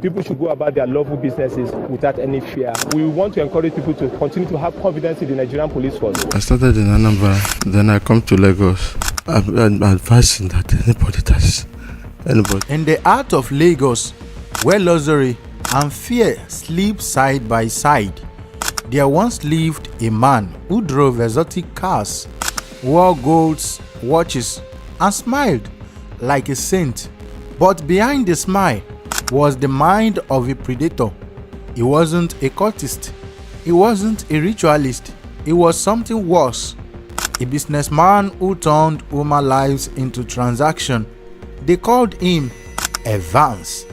People should go about their lawful businesses without any fear. We want to encourage people to continue to have confidence in the Nigerian police force. I started in Anambra, then I come to Lagos. I'm advising that anybody. In the heart of Lagos, where luxury and fear sleep side by side, there once lived a man who drove exotic cars, wore golds, watches, and smiled like a saint. But behind the smile was the mind of a predator. He wasn't a cultist. He wasn't a ritualist. He was something worse. A businessman who turned human lives into transaction. They called him Evans,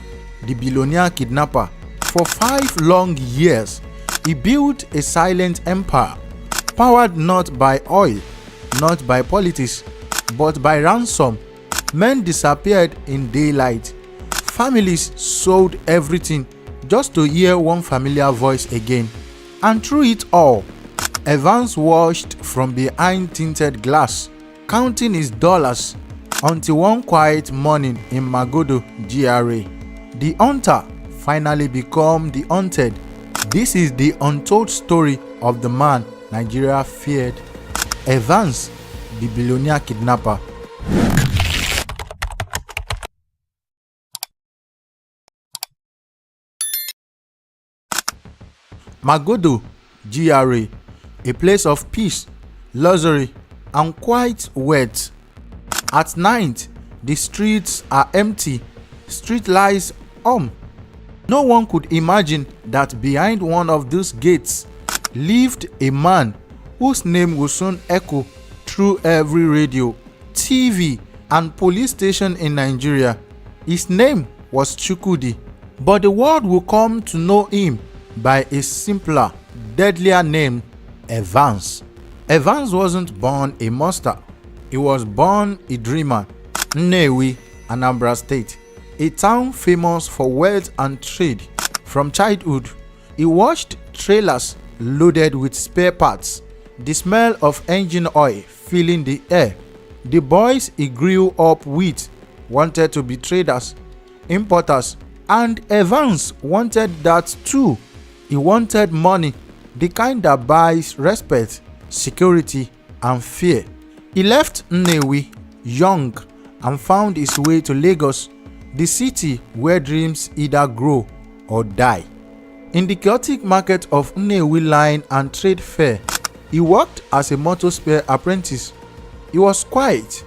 the billionaire kidnapper. For 5 long years, he built a silent empire, powered not by oil, not by politics, but by ransom. Men disappeared in daylight. Families sold everything just to hear one familiar voice again. And through it all, Evans watched from behind tinted glass, counting his dollars until one quiet morning in Magodo, GRA, the hunter finally became the hunted. This is the untold story of the man Nigeria feared, Evans, the billionaire kidnapper. Magodo, GRA, a place of peace, luxury, and quiet wealth. At night, the streets are empty, street lights on. No one could imagine that behind one of those gates lived a man whose name would soon echo through every radio, TV, and police station in Nigeria. His name was Chukwudi, but the world will come to know him by a simpler, deadlier name, Evans. Evans wasn't born a monster. He was born a dreamer. Nnewi, Anambra State, a town famous for wealth and trade. From childhood, he watched trailers loaded with spare parts, the smell of engine oil filling the air. The boys he grew up with wanted to be traders, importers, and Evans wanted that too. He wanted money, the kind that buys respect, security, and fear. He left Nnewi young and found his way to Lagos, the city where dreams either grow or die. In the chaotic market of Nnewi Line and Trade Fair, he worked as a motor spare apprentice. He was quiet,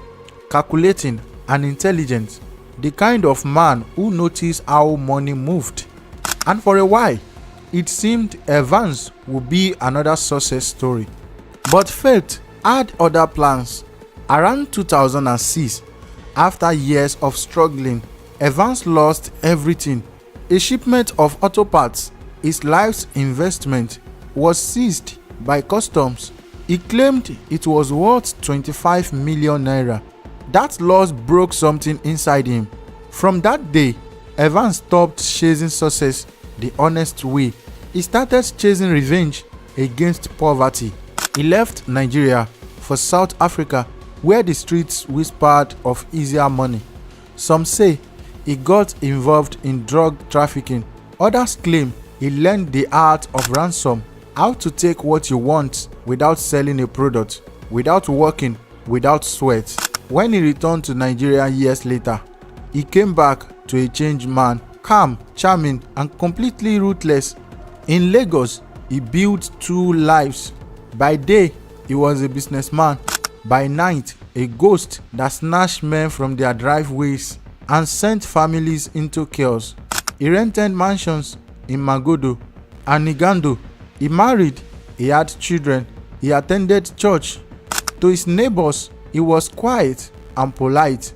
calculating, and intelligent, the kind of man who noticed how money moved. And for a while, it seemed Evans would be another success story. But fate had other plans. Around 2006, after years of struggling, Evans lost everything. A shipment of auto parts, his life's investment, was seized by customs. He claimed it was worth 25 million naira. That loss broke something inside him. From that day, Evans stopped chasing success the honest way. He started chasing revenge against poverty. He left Nigeria for South Africa, where the streets whispered of easier money. Some say he got involved in drug trafficking. Others claim he learned the art of ransom, how to take what you want without selling a product, without working, without sweat. When he returned to Nigeria years later, he came back to a changed man, calm, charming, and completely ruthless. In Lagos, he built 2 lives. By day, he was a businessman. By night, a ghost that snatched men from their driveways and sent families into chaos. He rented mansions in Magodo and Igando. He married, he had children, he attended church. To his neighbors, he was quiet and polite.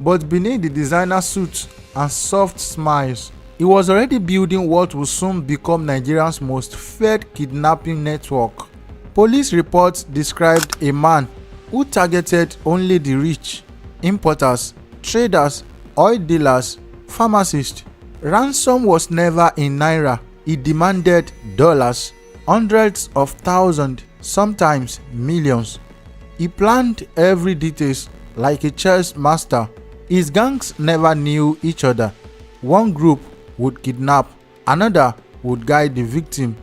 But beneath the designer suits and soft smiles, he was already building what will soon become Nigeria's most feared kidnapping network. Police reports described a man who targeted only the rich, importers, traders, oil dealers, pharmacists. Ransom was never in naira. He demanded dollars, hundreds of thousands, sometimes millions. He planned every detail like a chess master. His gangs never knew each other. One group would kidnap, another would guide the victim,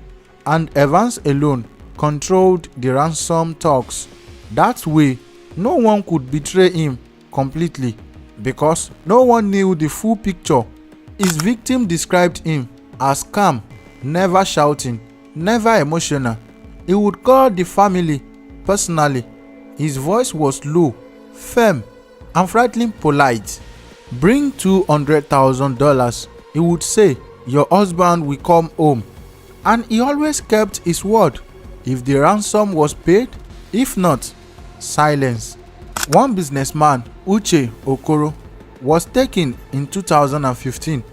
and Evans alone controlled the ransom talks. That way, no one could betray him completely because no one knew the full picture. His victim described him as calm, never shouting, never emotional. He would call the family personally. His voice was low, firm, and frightening polite. "Bring $200,000, he would say. "Your husband will come home." And he always kept his word. If the ransom was paid, if not, silence. One businessman, Uche Okoro, was taken in 2015.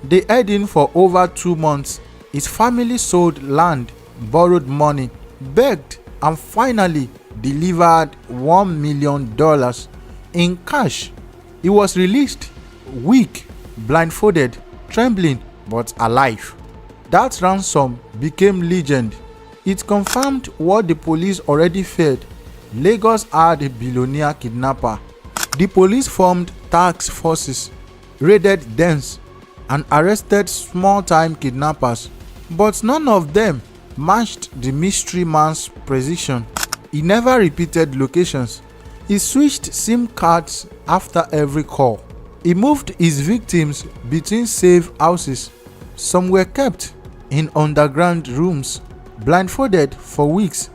They held him for over 2 months. His family sold land, borrowed money, begged, and finally delivered $1 million in cash. He was released, weak, blindfolded, trembling, but alive. That ransom became legend. It confirmed what the police already feared. Lagos had a billionaire kidnapper. The police formed task forces, raided dens, and arrested small-time kidnappers. But none of them matched the mystery man's precision. He never repeated locations. He switched SIM cards after every call. He moved his victims between safe houses. Some were kept in underground rooms, blindfolded for weeks,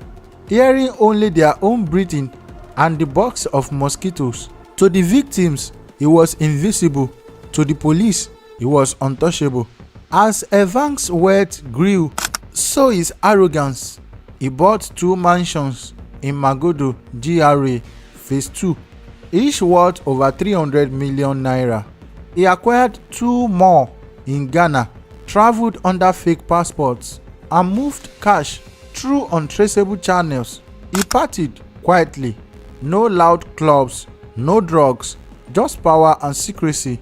hearing only their own breathing and the box of mosquitoes. To the victims, he was invisible. To the police, he was untouchable. As Evans' wealth grew, so his arrogance. He bought 2 mansions in Magodo, GRA, Phase 2, each worth over 300 million naira. He acquired 2 more in Ghana, traveled under fake passports, and moved cash through untraceable channels. He partied quietly. No loud clubs, no drugs, just power and secrecy.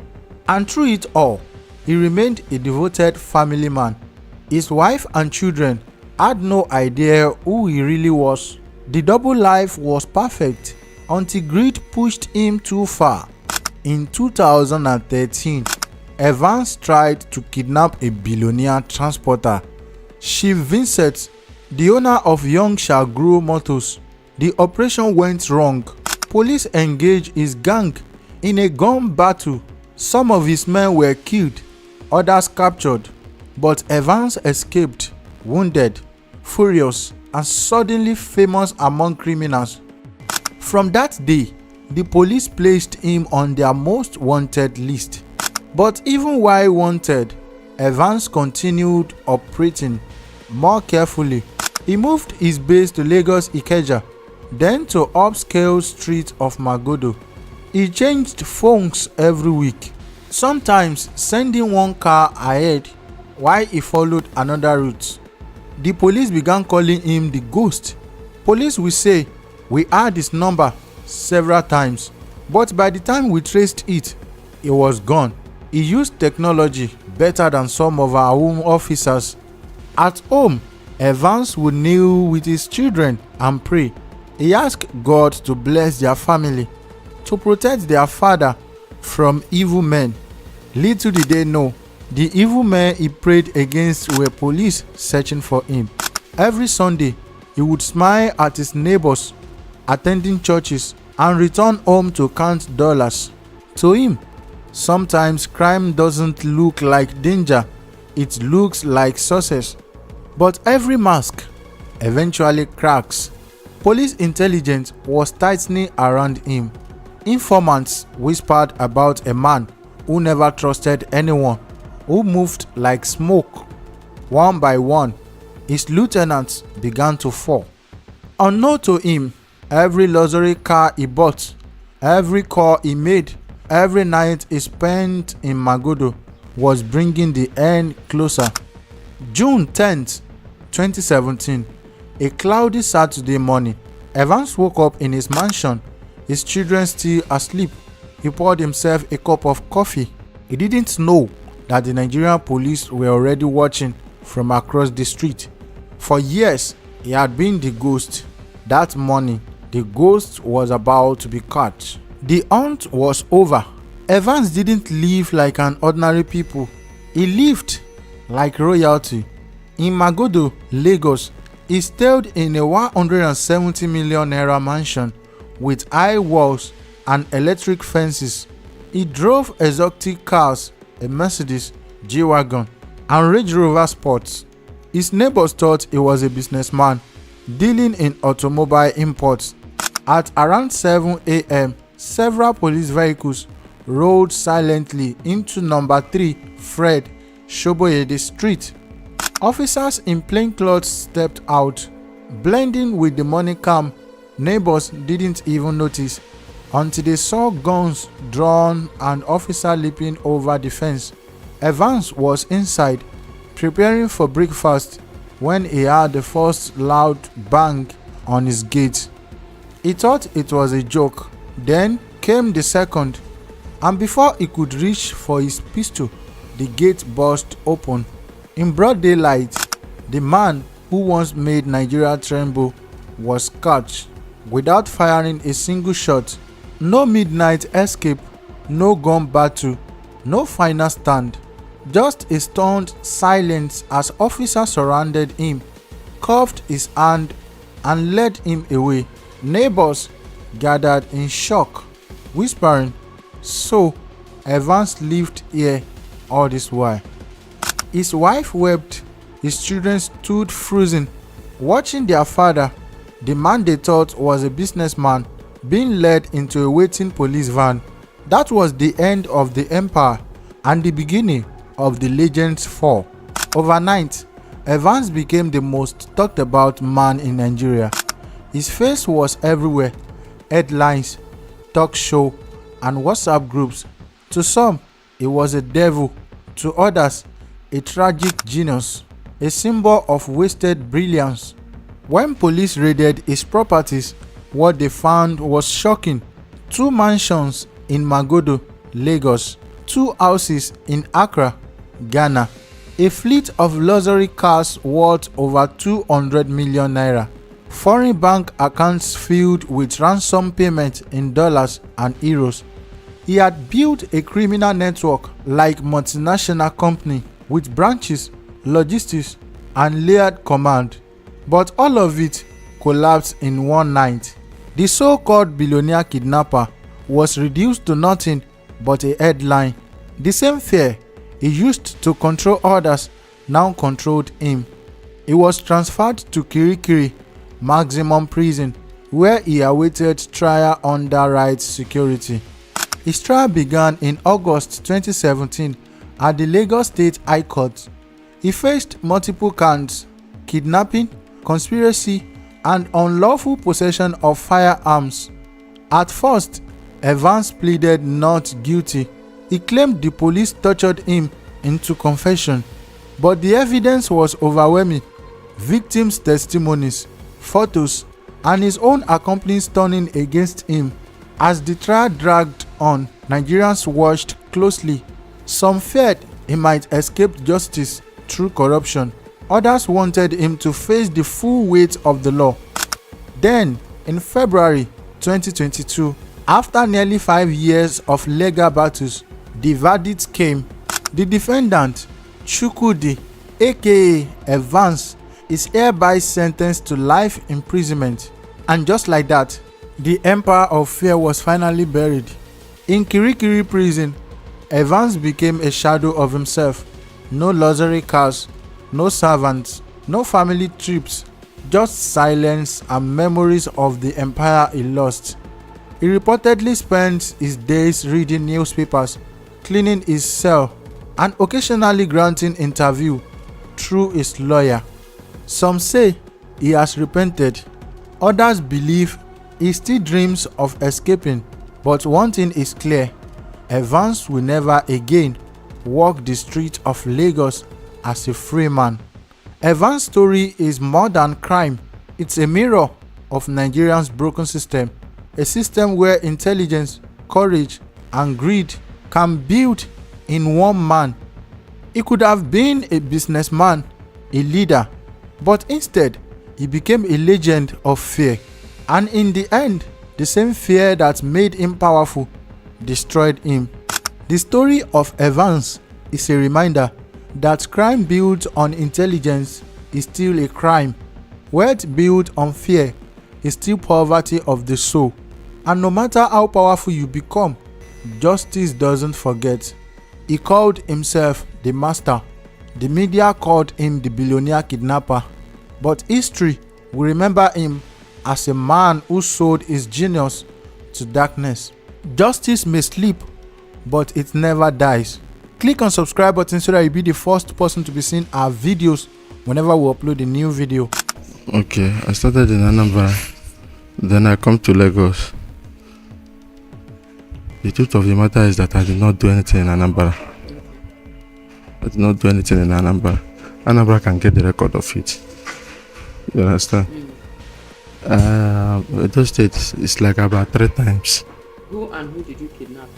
And through it all, he remained a devoted family man. His wife and children had no idea who he really was. The double life was perfect until greed pushed him too far. In 2013, Evans tried to kidnap a billionaire transporter, Chief Vincent, the owner of Young Shall Grow Motors. The operation went wrong. Police engaged his gang in a gun battle. Some of his men were killed, others captured, but Evans escaped, wounded, furious, and suddenly famous among criminals. From that day, the police placed him on their most wanted list. But even while wanted, Evans continued operating more carefully. He moved his base to Lagos Ikeja, then to upscale streets of Magodo. He changed phones every week, sometimes sending one car ahead while he followed another route. The police began calling him the Ghost. Police will say, "We had his number several times, but by the time we traced it, he was gone." He used technology better than some of our home officers. At home, Evans would kneel with his children and pray. He asked God to bless their family, to protect their father from evil men. Little did they know, the evil men he prayed against were police searching for him. Every Sunday, he would smile at his neighbors, attending churches, and return home to count dollars. To him, sometimes crime doesn't look like danger, it looks like success. But every mask eventually cracks. Police intelligence was tightening around him. Informants whispered about a man who never trusted anyone, who moved like smoke. One by one, his lieutenants began to fall. Unknown to him, every luxury car he bought, every call he made, every night he spent in Magodo was bringing the end closer. June 10th, 2017, a cloudy Saturday morning, Evans woke up in his mansion, his children still asleep. He poured himself a cup of coffee. He didn't know that the Nigerian police were already watching from across the street. For years, he had been the ghost. That morning, the ghost was about to be caught. The hunt was over. Evans didn't live like an ordinary people. He lived like royalty. In Magodo, Lagos, he stayed in a 170 million naira mansion with high walls and electric fences. He drove exotic cars, a Mercedes, G-Wagon, and Range Rover Sports. His neighbors thought he was a businessman dealing in automobile imports. At around 7 a.m., several police vehicles rolled silently into number 3 Fred Shoboyede Street. Officers in plainclothes stepped out, blending with the morning calm. Neighbors didn't even notice until they saw guns drawn and officer leaping over the fence. Evans was inside, preparing for breakfast, when he heard the first loud bang on his gate. He thought it was a joke. Then came the second, and before he could reach for his pistol, the gate burst open. In broad daylight, the man who once made Nigeria tremble was caught without firing a single shot. No midnight escape, no gun battle, no final stand. Just a stunned silence as officers surrounded him, cuffed his hand, and led him away. Neighbors gathered in shock, whispering, "So, Evans lived here all this while." His wife wept. His children stood frozen, watching their father, the man they thought was a businessman, being led into a waiting police van. That was the end of the empire and the beginning of the legend's fall. Overnight, Evans became the most talked about man in Nigeria. His face was everywhere: headlines, talk show, and WhatsApp groups. To some, he was a devil. To others, a tragic genius, a symbol of wasted brilliance. When police raided his properties, what they found was shocking. 2 mansions in Magodo, Lagos, 2 houses in Accra, Ghana, a fleet of luxury cars worth over 200 million naira, foreign bank accounts filled with ransom payments in dollars and euros. He had built a criminal network like multinational company with branches, logistics, and layered command. But all of it collapsed in one night. The so-called billionaire kidnapper was reduced to nothing but a headline. The same fear he used to control others now controlled him. He was transferred to Kirikiri maximum prison, where he awaited trial under rights security. His trial began in August 2017 at the Lagos State High Court. He faced multiple counts: kidnapping, conspiracy, and unlawful possession of firearms. At first, Evans pleaded not guilty. He claimed the police tortured him into confession, but the evidence was overwhelming: victims' testimonies, photos, and his own accomplices turning against him. As the trial dragged on, Nigerians watched closely. Some feared he might escape justice through corruption. Others wanted him to face the full weight of the law. Then, in February 2022, after nearly 5 years of legal battles, the verdict came. The defendant, Chukwudi, aka Evans, is hereby sentenced to life imprisonment. And just like that, the empire of fear was finally buried. In Kirikiri prison, Evans became a shadow of himself. No luxury cars, no servants, no family trips, just silence and memories of the empire he lost. He reportedly spent his days reading newspapers, cleaning his cell, and occasionally granting interview through his lawyer. Some say he has repented. Others believe he still dreams of escaping. But one thing is clear: Evans will never again walk the streets of Lagos as a free man. Evans' story is more than crime. It's a mirror of Nigeria's broken system, a system where intelligence, courage, and greed can build in one man. He could have been a businessman, a leader, but instead he became a legend of fear. And in the end, the same fear that made him powerful destroyed him. The story of Evans is a reminder that crime built on intelligence is still a crime. Wealth built on fear is still poverty of the soul. And no matter how powerful you become, justice doesn't forget. He called himself the master. The media called him the billionaire kidnapper. But history will remember him as a man who sold his genius to darkness. Justice may sleep, but it never dies. Click on subscribe button so that you'll be the first person to be seeing our videos whenever we upload a new video. Okay, I started in Anambra, then I come to Lagos. The truth of the matter is that I did not do anything in Anambra. I did not do anything in Anambra. Anambra can get the record of it. You understand? Those states, it's like about 3 times. Who and who did you kidnap?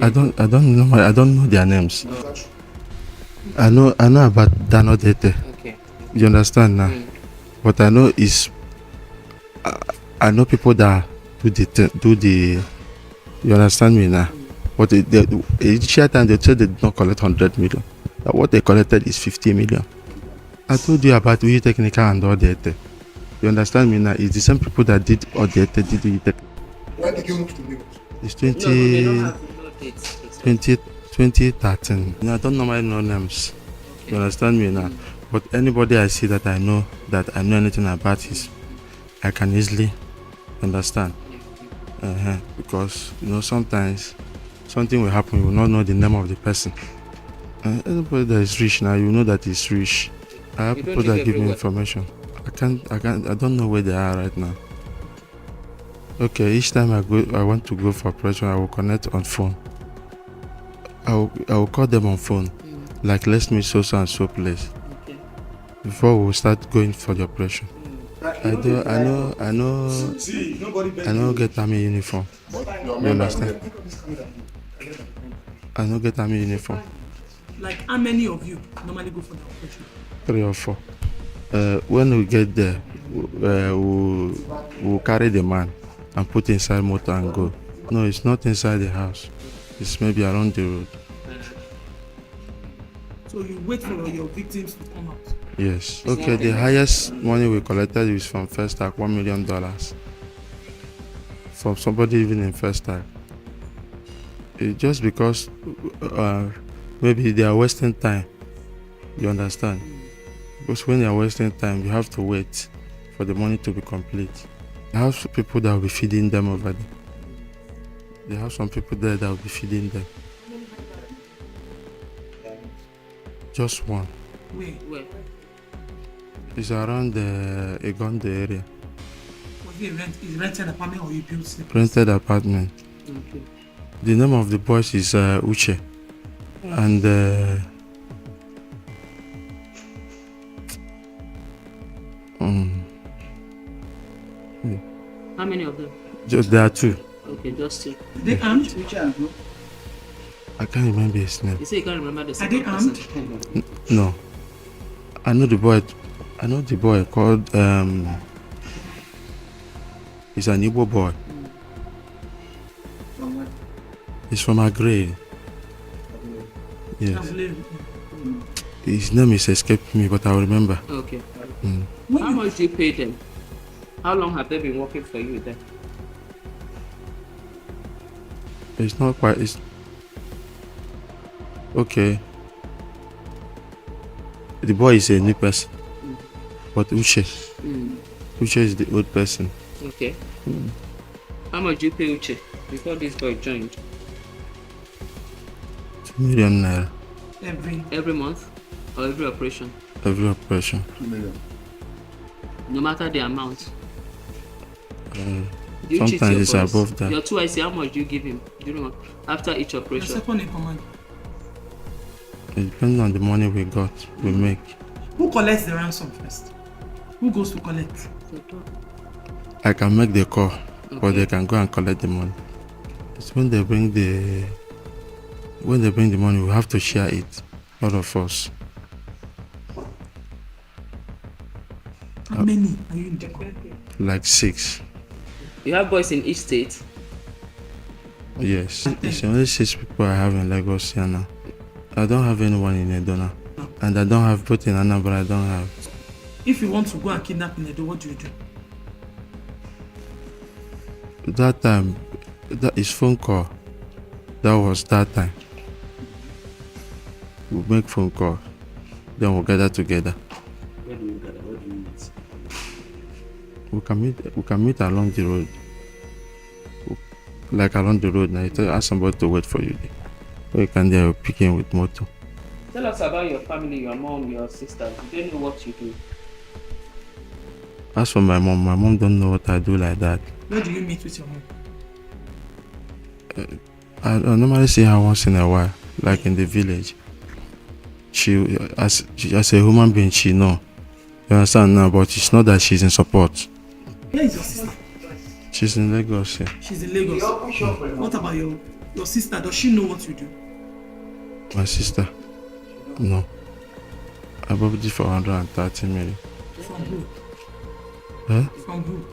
I don't know their names. Oh. I know about Danodete. Okay. You understand now? What I know is I know people that do the you understand me now? But each time they said they did not collect 100 million. That what they collected is 50 million. I told you about Uyi Technical and Odete. You understand me now? It's the same people that did Odete, did Uyi Technical. When did you move to Lagos? It's No, they don't have no dates. 2013. I don't normally know names. Okay. You understand me now? But anybody I see that I know anything about is, I can easily understand. Because sometimes something will happen, you will not know the name of the person. Anybody that is rich now, you know that he's rich. I have people that give me information. I don't know where they are right now. Okay, each time I want to go for operation, I will connect on phone. I will call them on phone. Like, let's meet so and so place. Okay. Before we start going for the operation. I know get army uniform. You understand? I know get army uniform. Like, how many of you normally go for the operation? 3 or 4. When we get there, we'll carry the man and put inside motor and go. No, it's not inside the house. It's maybe around the road. So you wait for your victims to come out? Yes. Okay, the highest money we collected is from First Tag, $1 million. From somebody even in First Tag. It's just because maybe they are wasting time. You understand? Because when they are wasting time, you have to wait for the money to be complete. They have people that will be feeding them over there. They have some people there that will be feeding them. Just one. Where? It's around the Egondo area. Was it is rented apartment or you built it? Rented apartment. Okay. The name of the boys is Uche. And How many of them? there are 2. Okay, just 2. Are they armed? I can't remember his name. You say you can't remember the Are they second armed? person. No. I know the boy called he's an Igbo boy. He's from Agre. Yes. His name is escaped me, but I'll remember. Okay. How much do you pay them? How long have they been working for you then? It's not quite. It's okay. The boy is a new person, but Uche is the old person. Okay. How much do you pay Uche before this boy joined? 2 million naira Every month or every operation? every operation. 2 million. No matter the amount. Do you cheat Sometimes your it's boss? above that. Your 2IC, how much do you give him? Do you know after each The operation? second in command. It depends on the money we got, we make. Who collects the ransom first? Who goes to collect? I can make the call, but Okay. they can go and collect the money. It's when they bring the money, we have to share it, all of us. How many are you in the court? Like 6. You have boys in each state? Yes. It's only 6 people I have in Lagos here now. I don't have anyone in Edona. No. And I don't have both in Anambra, I don't have. If you want to go and kidnap in Edo, what do you do? That time, that is phone call. That was that time. We make phone call. Then we'll gather together. Where do you gather? Where do you meet? We can meet along the road. Like along the road now, you ask somebody to wait for you. Or you can there pick in with motor. Tell us about your family, your mom, your sister. Do they know what you do? As for my mom don't know what I do like that. Where do you meet with your mom? I normally see her once in a while, like in the village. She, as a human being, she know. You understand now, but it's not that she's in support. Where is your sister? She's in Lagos, yeah. She's in Lagos. What about your sister? Does she know what you do? My sister? No. I bought it for 130 million. From who? Huh? From who?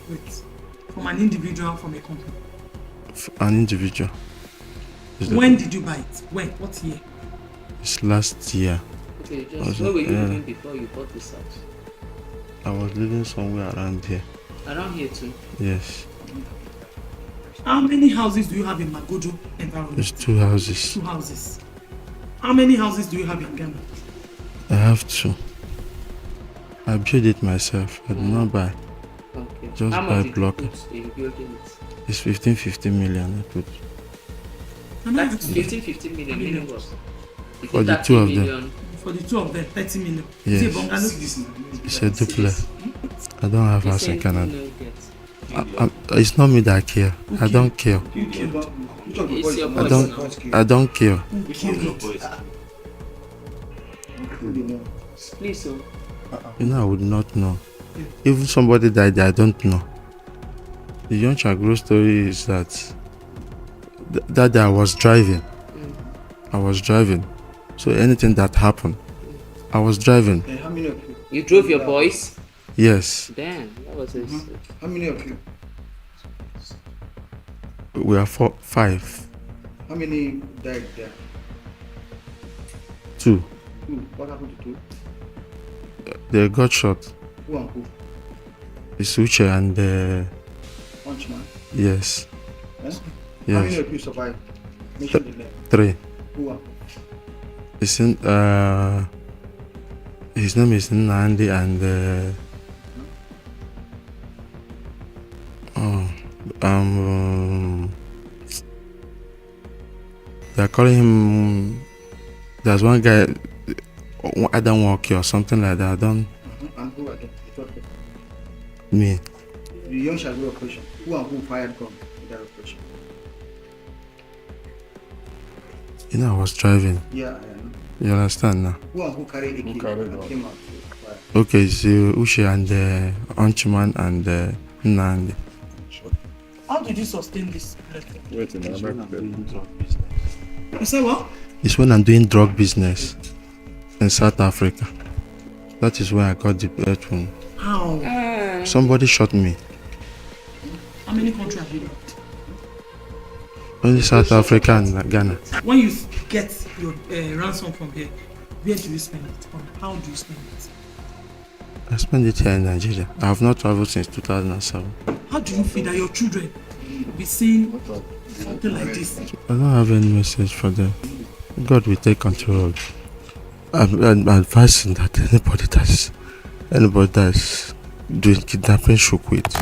Wait. From an individual, from a company? An individual. When did you buy it? When? What year? It's last year. Okay, just where were you living before you bought this house? I was living somewhere around here. Around here too? Yes. How many houses do you have in Magojo environment? There's 2 houses. 2 houses. How many houses do you have in Ghana? I have 2. I built it myself. I did not buy. Okay. Just how buy much did block. you put in building it? It's 15 million I put. That's 15 million. Million was. For the 2 of them. For the 2 of them, 30 million. Yes. Is it a bungalow? It's a duplex. I don't have house in Canada. No, get. It's not me that care. I don't care. You killed. It's your I voice. don't care. Who killed? Please, so. You know, I would not know. Even somebody died, I don't know. The young Chagro story is that that day I was driving. So anything that happened, I was driving. How many of you? You drove your boys? Yes, Damn, that was a. How many of you? we are 5. How many died there? 2. 2. What happened to 2? They got shot. Who and who? It's Uche and Punchman. yes, Eh? How many yes, of you survived? Mention the name. 3. Who are? It's in, his name is Nandi and they're calling him. There's one guy, Adam Walkie or something like that. I don't. And who are they? Me. The young Shagro operation. Who and who fired gun in that operation? You know, I was driving. Yeah, I know. You understand now? Who and who carried the key and came out to fire? Okay, so Uche and Onchman and Nandi. How did you sustain this? Wait a minute. You say what? It's when I'm doing drug business in South Africa. That is where I got the blood wound. How? Somebody shot me. How many countries have you left? Only South Africa and Ghana. When you get your ransom from here, where do you spend it? How do you spend it? I spent it here in Nigeria. I have not traveled since 2007. How do you feel that your children will be seeing something like this? I don't have any message for them. God will take control. I'm advising that anybody that's doing kidnapping should quit.